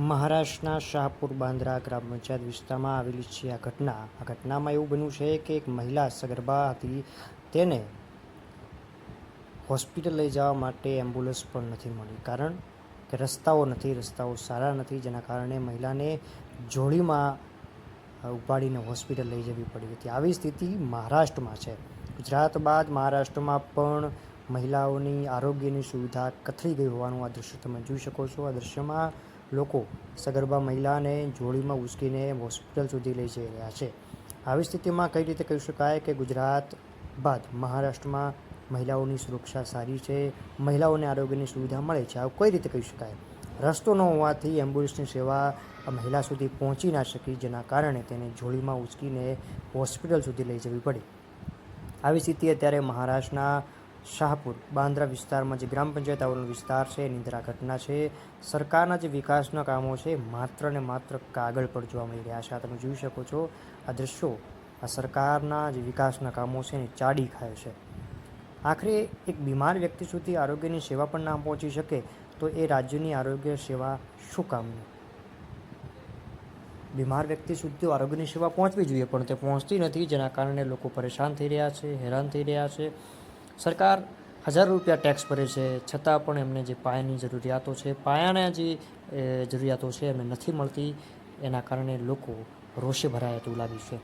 મહારાષ્ટ્રના શાહપુર બાંદ્રા ગ્રામ પંચાયત વિસ્તારમાં આવેલી છે આ ઘટનામાં એવું બન્યું છે કે એક મહિલા સગર્ભા હતી. તેને હોસ્પિટલ લઈ જવા માટે એમ્બ્યુલન્સ પણ નથી મળી, કારણ કે રસ્તાઓ સારા નથી, જેના કારણે મહિલાને જોડીમાં ઉપાડીને હોસ્પિટલ લઈ જવી પડી હતી. આવી સ્થિતિ મહારાષ્ટ્રમાં છે. ગુજરાત બાદ મહારાષ્ટ્રમાં પણ મહિલાઓની આરોગ્યની સુવિધા કથળી ગઈ હોવાનું આ દૃશ્ય તમે જોઈ શકો છો. આ દૃશ્યમાં લોકો સગર્ભા મહિલાને જોડીમાં ઉંચકીને હોસ્પિટલ સુધી લઈ જઈ રહ્યા છે. આવી સ્થિતિમાં કઈ રીતે કહી શકાય કે ગુજરાત બાદ મહારાષ્ટ્રમાં મહિલાઓની સુરક્ષા સારી છે, મહિલાઓને આરોગ્યની સુવિધા મળે છે? આવું કઈ રીતે કહી શકાય? રસ્તો ન હોવાથી એમ્બ્યુલન્સની સેવા મહિલા સુધી પહોંચી ના શકી, જેના કારણે તેને જોડીમાં ઉંચકીને હોસ્પિટલ સુધી લઈ જવી પડી. આવી સ્થિતિ અત્યારે મહારાષ્ટ્રના શાહપુર બાંદ્રા વિસ્તારમાં, જે ગ્રામ પંચાયત આવેલો વિસ્તાર છે, એની અંદર આ ઘટના છે. સરકારના જે વિકાસના કામો છે માત્ર ને માત્ર કાગળ પર જોવા મળી રહ્યા છે. આ તમે જોઈ શકો છો. આ દ્રશ્યો આ સરકારના જે વિકાસના કામો છે એને ચાડી ખાય છે. આખરે એક બીમાર વ્યક્તિ સુધી આરોગ્યની સેવા પણ ના પહોંચી શકે તો એ રાજ્યની આરોગ્ય સેવા શું કામની? બીમાર વ્યક્તિ સુધી આરોગ્યની સેવા પહોંચવી જોઈએ, પણ તે પહોંચતી નથી, જેના કારણે લોકો પરેશાન થઈ રહ્યા છે, હેરાન થઈ રહ્યા છે. સરકાર હજારો રૂપિયા ટેક્સ ભરે છે, છતાં પણ એમને જે પાયાની જરૂરિયાતો છે, પાયાના જે જરૂરિયાતો છે એમને નથી મળતી. એના કારણે લોકો રોષે ભરાયા તુલાવી છે.